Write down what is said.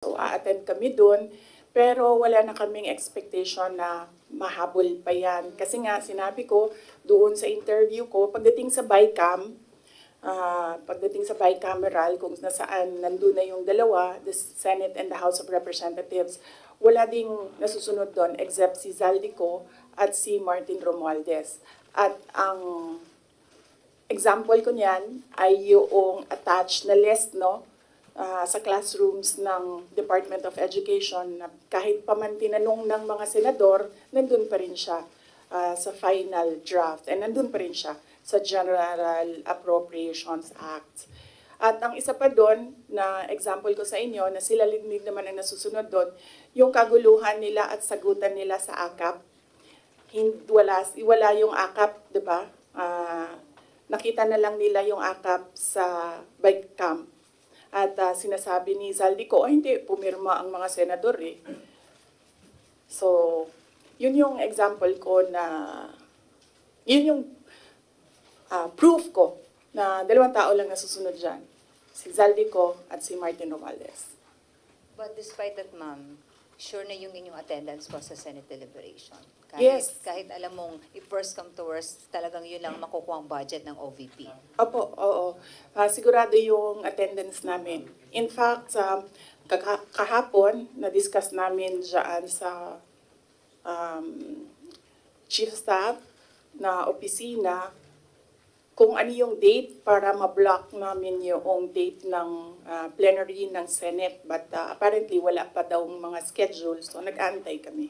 So, a-attend kami doon, pero wala na kaming expectation na mahabol pa yan. Kasi nga, sinabi ko doon sa interview ko, pagdating sa bicameral, kung nasaan nandun na yung dalawa, the Senate and the House of Representatives, wala ding nasusunod doon except si Zaldico at si Martin Romualdez. At ang example ko niyan ay yung attached na list, no? Sa classrooms ng Department of Education na kahit pa man tinanong ng mga senador, nandun pa rin siya sa final draft and nandun pa rin siya sa General Appropriations Act. At ang isa pa doon na example ko sa inyo na sila din naman ang nasusunod doon, yung kaguluhan nila at sagutan nila sa AKAP. Wala yung AKAP, di ba? Nakita na lang nila yung AKAP sa bike camp. At sinasabi ni Zaldico, hindi, pumirma ang mga senador eh. So, yun yung example ko na, yun yung proof ko na dalawang tao lang nasusunod dyan. Si Zaldico at si Martin Romualdez. But despite that, ma'am, sure na yung inyong attendance po sa Senate deliberation. Yes. Kahit alam mong if worst come to worst, talagang yun lang makukuha ang budget ng OVP. Opo, oo. Sigurado yung attendance namin. In fact, kahapon, na-discuss namin dyan sa Chief Staff na opisina kung ano yung date para ma-block namin yung date ng plenary ng Senate. But apparently, wala pa daw mga schedule, so nag-aantay kami.